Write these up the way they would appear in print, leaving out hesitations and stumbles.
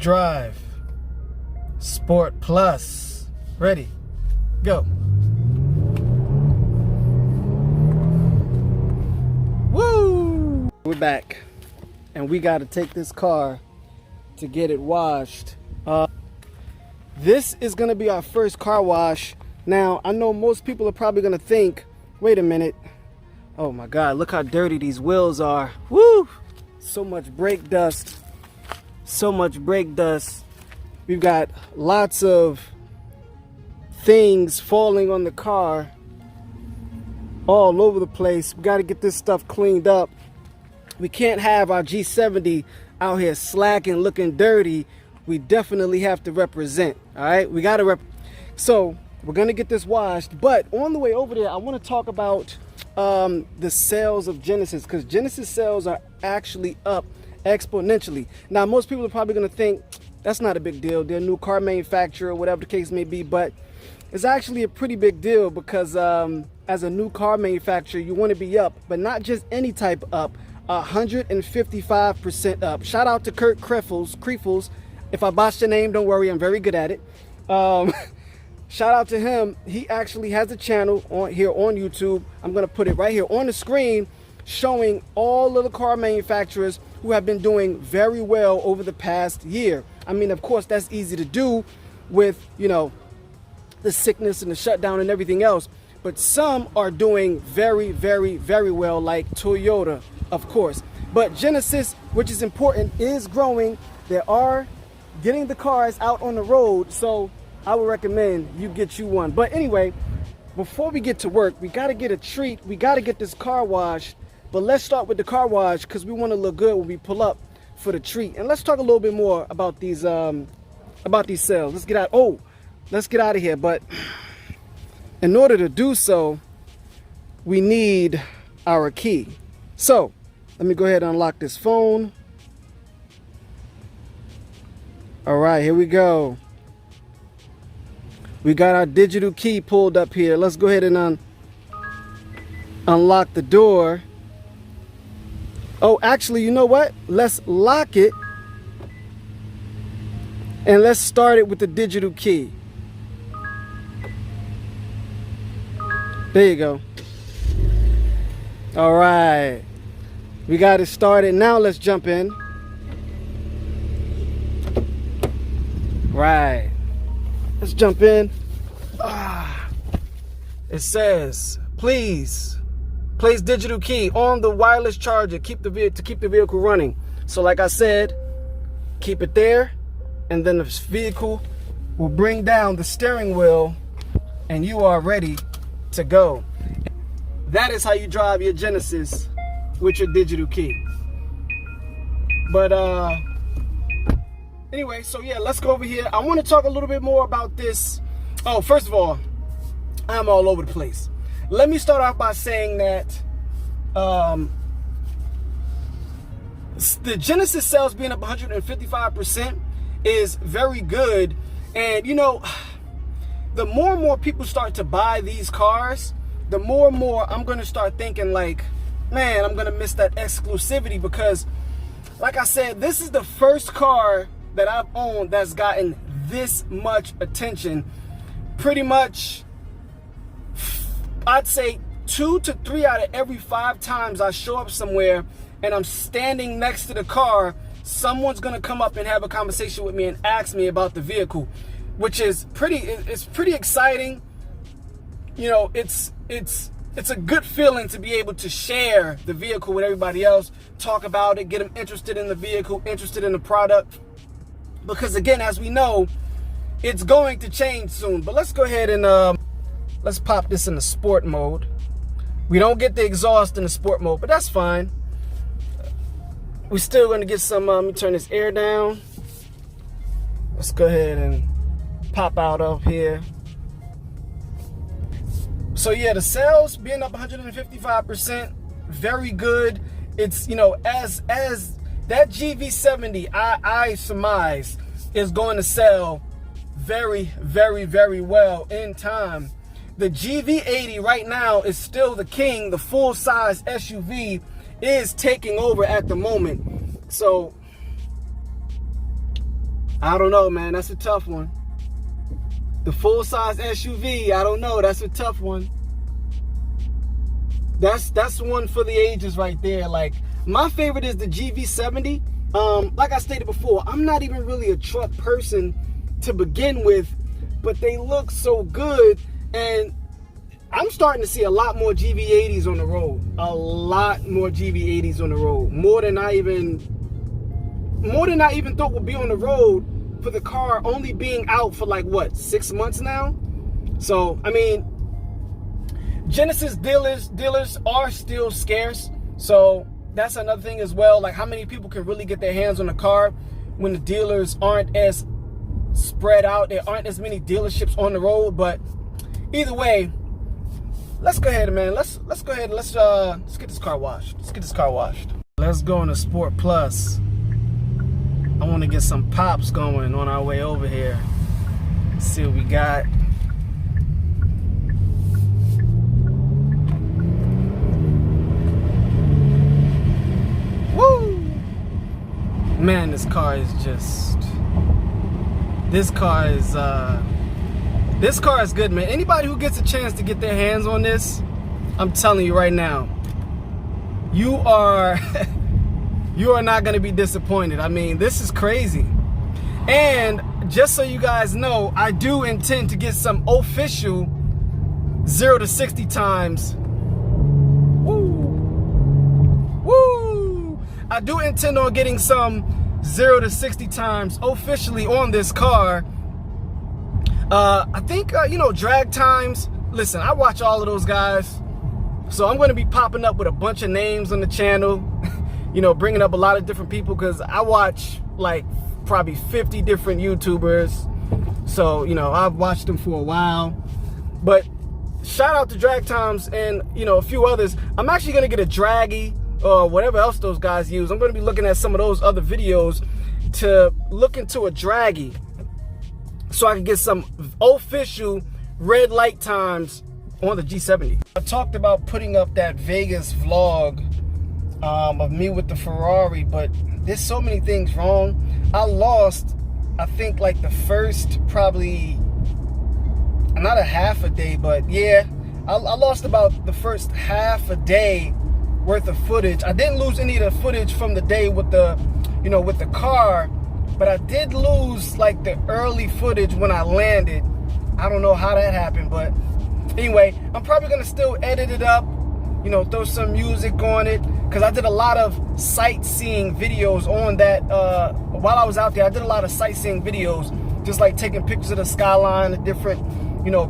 drive. Sport Plus. Ready, go. Woo! We're back, and we got to take this car to get it washed. This is going to be our first car wash. Now, I know most people are probably going to think, wait a minute. Oh my God, look how dirty these wheels are. Woo! So much brake dust. So much brake dust. We've got lots of things falling on the car all over the place. We got to get this stuff cleaned up. We can't have our G70 out here slacking, looking dirty. We definitely have to represent. All right, we got to so we're gonna get this washed. But on the way over there, I want to talk about the sales of Genesis, because Genesis sales are actually up exponentially. Now, most people are probably gonna think that's not a big deal. They're a new car manufacturer, whatever the case may be, but it's actually a pretty big deal because as a new car manufacturer, you want to be up, but not just any type up, 155% up. Shout out to Kurt Krefels. If I botched your name, don't worry, I'm very good at it. Shout out to him. He actually has a channel on here on YouTube. I'm gonna put it right here on the screen, showing all of the car manufacturers who have been doing very well over the past year. I mean, of course, that's easy to do with, you know, the sickness and the shutdown and everything else. But some are doing very, very, very well, like Toyota, of course. But Genesis, which is important, is growing. They are getting the cars out on the road. So I would recommend you get you one. But anyway, before we get to work, we got to get a treat. We got to get this car washed. But let's start with the car wash because we want to look good when we pull up for the treat. And let's talk a little bit more about these sales. Let's get out. Oh, let's get out of here. But in order to do so, we need our key. So let me go ahead and unlock this phone. All right, here we go. We got our digital key pulled up here. Let's go ahead and unlock the door. Oh, actually, you know what? Let's lock it. And let's start it with the digital key. There you go. All right. We got it started. Now let's jump in. Right. Let's jump in. It says, please place digital key on the wireless charger to keep the vehicle running. So like I said, keep it there, and then the vehicle will bring down the steering wheel and you are ready to go. That is how you drive your Genesis with your digital key. But anyway, so yeah, let's go over here. I want to talk a little bit more about this. Oh, first of all, I'm all over the place. Let me start off by saying that the Genesis sales being up 155% is very good. And you know, the more and more people start to buy these cars, the more and more I'm going to start thinking like, man, I'm going to miss that exclusivity, because like I said, this is the first car that I've owned that's gotten this much attention. Pretty much, I'd say 2 to 3 out of every 5 times I show up somewhere and I'm standing next to the car, someone's gonna come up and have a conversation with me and ask me about the vehicle, which is it's pretty exciting. You know, it's a good feeling to be able to share the vehicle with everybody else, talk about it, get them interested in the vehicle, interested in the product. Because again, as we know, it's going to change soon. But let's go ahead and let's pop this in the sport mode. We don't get the exhaust in the sport mode, but that's fine. We're still going to get some, let me turn this air down. Let's go ahead and pop out of here. So yeah, the sales being up 155%, very good. It's, you know, as that GV70, I surmise, is going to sell very, very, very well in time. The GV80 right now is still the king. The full-size SUV is taking over at the moment. So I don't know, man. That's a tough one. The full-size SUV, I don't know. That's a tough one. That's one for the ages right there. Like, my favorite is the GV70. Like I stated before, I'm not even really a truck person to begin with, but they look so good, and I'm starting to see a lot more GV80s on the road. A lot more GV80s on the road. More than I even thought would be on the road, for the car only being out for like what, 6 months now. So I mean, Genesis dealers are still scarce. So that's another thing as well. Like, how many people can really get their hands on a car when the dealers aren't as spread out? There aren't as many dealerships on the road. But either way, let's go ahead, man. Let's go ahead and let's get this car washed. Let's get this car washed. Let's go into Sport Plus. I want to get some pops going on our way over here. Let's see what we got. Woo! Man, this car is good, man. Anybody who gets a chance to get their hands on this, I'm telling you right now, you are you are not going to be disappointed. I mean, this is crazy. And just so you guys know, I do intend to get some official 0 to 60 times. Woo! Woo! I do intend on getting some 0 to 60 times officially on this car. I think, drag times. Listen, I watch all of those guys. So I'm going to be popping up with a bunch of names on the channel. Bringing up a lot of different people, because I watch like probably 50 different YouTubers. So, I've watched them for a while. But shout out to Drag Times and, a few others. I'm actually going to get a Draggy or whatever else those guys use. I'm going to be looking at some of those other videos to look into a Draggy, so I can get some official red light times on the G70. I talked about putting up that Vegas vlog of me with the Ferrari, but there's so many things wrong. I lost, I think, like the first probably, not a half a day, but yeah, I lost about the first half a day worth of footage. I didn't lose any of the footage from the day with the, with the car, but I did lose like the early footage when I landed. I don't know how that happened, but anyway, I'm probably gonna still edit it up, throw some music on it, because I did a lot of sightseeing videos on that. While I was out there, I did a lot of sightseeing videos, just like taking pictures of the skyline, the different,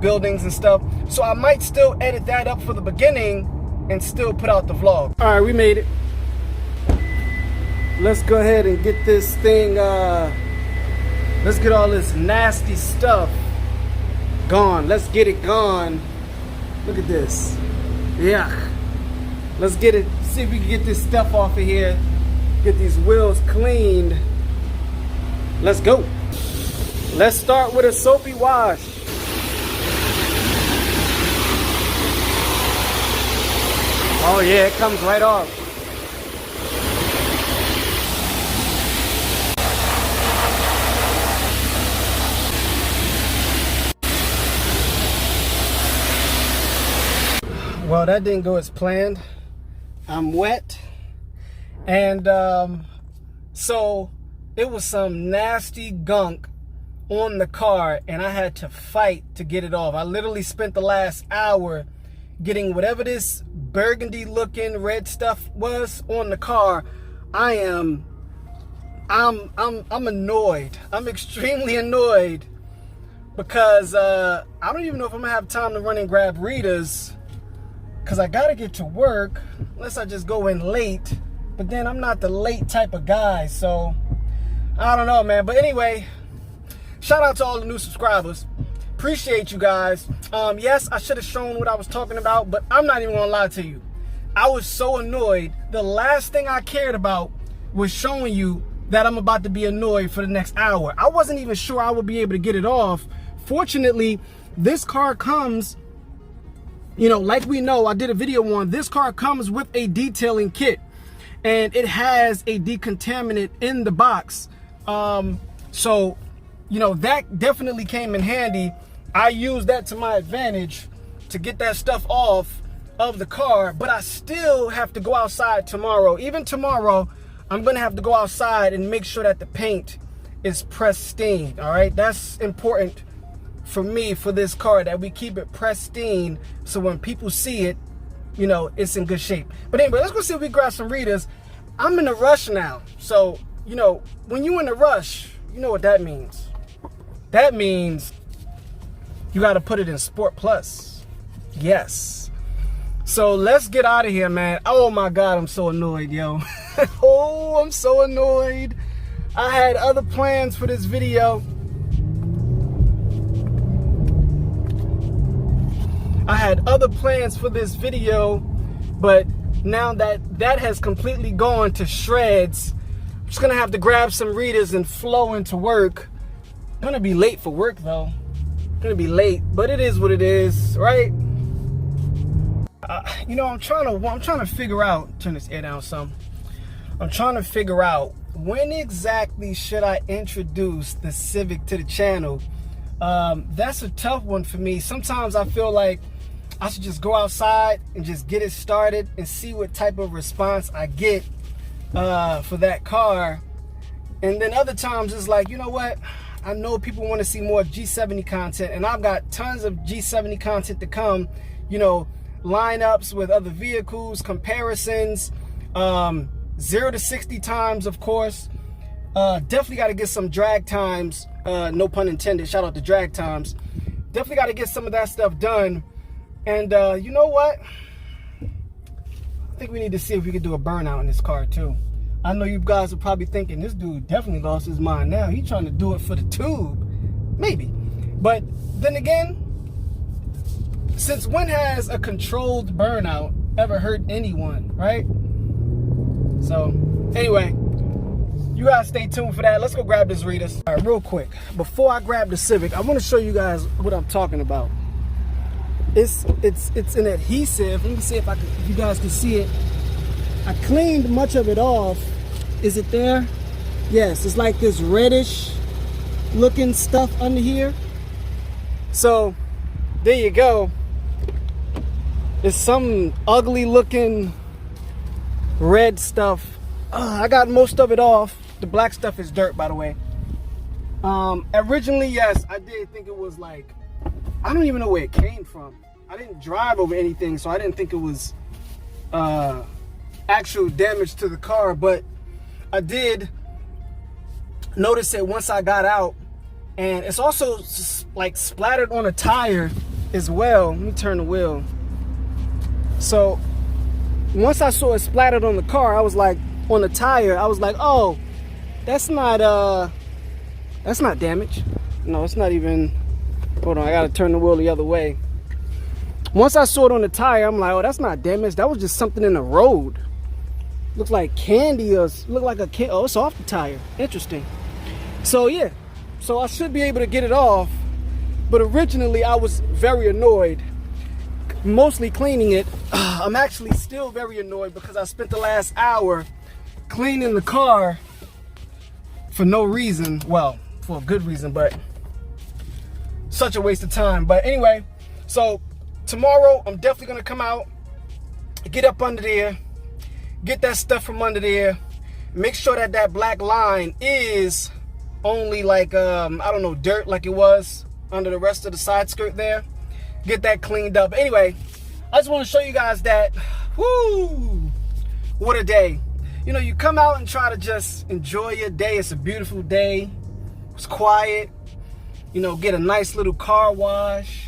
buildings and stuff. So I might still edit that up for the beginning and still put out the vlog. All right, we made it. Let's go ahead and get this thing, let's get all this nasty stuff gone. Let's get it gone. Look at this. Yeah. Let's get it, see if we can get this stuff off of here. Get these wheels cleaned. Let's go. Let's start with a soapy wash. Oh yeah, it comes right off. Well, that didn't go as planned. I'm wet, and so it was some nasty gunk on the car, and I had to fight to get it off. I literally spent the last hour getting whatever this burgundy looking red stuff was on the car. I'm annoyed. I'm extremely annoyed, because I don't even know if I'm gonna have time to run and grab Rita's, because I gotta get to work, unless I just go in late. But then I'm not the late type of guy, so I don't know, man. But anyway, shout out to all the new subscribers. Appreciate you guys. Yes, I should have shown what I was talking about, but I'm not even gonna lie to you. I was so annoyed. The last thing I cared about was showing you that I'm about to be annoyed for the next hour. I wasn't even sure I would be able to get it off. Fortunately, this car comes, like we know, I did a video on, this car comes with a detailing kit, and it has a decontaminant in the box. So, you know, that definitely came in handy. I used that to my advantage to get that stuff off of the car, but I still have to go outside tomorrow. Even tomorrow, I'm gonna have to go outside and make sure that the paint is pristine. All right, that's important for me, for this car, that we keep it pristine, so when people see it, you know, it's in good shape. But anyway, let's go see if we grab some readers. I'm in a rush now, so you know, when you in a rush, you know what that means. That means you got to put it in Sport Plus. Yes. So let's get out of here, man. Oh my God, I'm so annoyed, yo. Oh, I'm so annoyed. I had other plans for this video. But now that that has completely gone to shreds, I'm just gonna have to grab some readers and flow into work. I'm gonna be late for work though. Gonna be late, but it is what it is, right? You know, I'm trying to figure out, turn this air down some. I'm trying to figure out when exactly should I introduce the Civic to the channel. That's a tough one for me. Sometimes I feel like I should just go outside and just get it started and see what type of response I get for that car. And then other times it's like, you know what? I know people want to see more G70 content, and I've got tons of G70 content to come. You know, lineups with other vehicles, comparisons, 0 to 60 times, of course. Definitely got to get some drag times. No pun intended. Shout out to drag times. Definitely got to get some of that stuff done. And you know what? I think we need to see if we can do a burnout in this car too. I know you guys are probably thinking, this dude definitely lost his mind now. He's trying to do it for the tube. Maybe. But then again, since when has a controlled burnout ever hurt anyone, right? So, anyway, you guys stay tuned for that. Let's go grab this readers. All right, real quick. Before I grab the Civic, I want to show you guys what I'm talking about. It's an adhesive. Let me see if you guys can see it. I cleaned much of it off. Is it there? Yes, it's like this reddish looking stuff under here. So there you go. It's some ugly looking red stuff. I got most of it off. The black stuff is dirt, by the way. Originally, yes, I did think it was like, I don't even know where it came from. I didn't drive over anything, so I didn't think it was actual damage to the car, but I did notice it once I got out, and it's also like splattered on a tire as well. Let me turn the wheel. So once I saw it splattered on the car, I was like, on the tire, I was like, oh, that's not damage. No, it's not even. Hold on, I gotta turn the wheel the other way. Once I saw it on the tire, I'm like, oh, that's not damage. That was just something in the road. Looks like candy, or look like a can. Oh, it's off the tire. Interesting. So yeah, so I should be able to get it off. But originally, I was very annoyed. Mostly cleaning it. I'm actually still very annoyed because I spent the last hour cleaning the car for no reason. Well, for a good reason, but such a waste of time. But anyway, so tomorrow I'm definitely gonna come out, get up under there, get that stuff from under there, make sure that that black line is only like I don't know, dirt like it was under the rest of the side skirt there. Get that cleaned up. Anyway, I just want to show you guys that, whoo, what a day. You know, you come out and try to just enjoy your day. It's a beautiful day. It's quiet. You know, get a nice little car wash.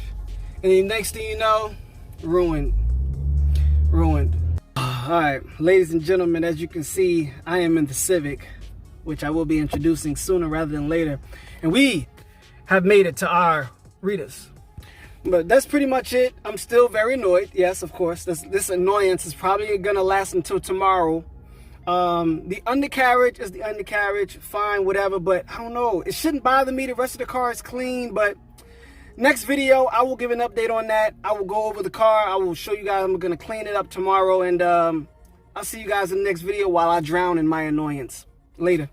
And the next thing you know, ruined. All right, ladies and gentlemen, as you can see, I am in the Civic, which I will be introducing sooner rather than later. And we have made it to our readers. But that's pretty much it. I'm still very annoyed. Yes, of course. This annoyance is probably going to last until tomorrow. The undercarriage is the undercarriage. Fine, whatever. But I don't know. It shouldn't bother me. The rest of the car is clean. But next video, I will give an update on that. I will go over the car. I will show you guys. I'm going to clean it up tomorrow. And I'll see you guys in the next video while I drown in my annoyance. Later.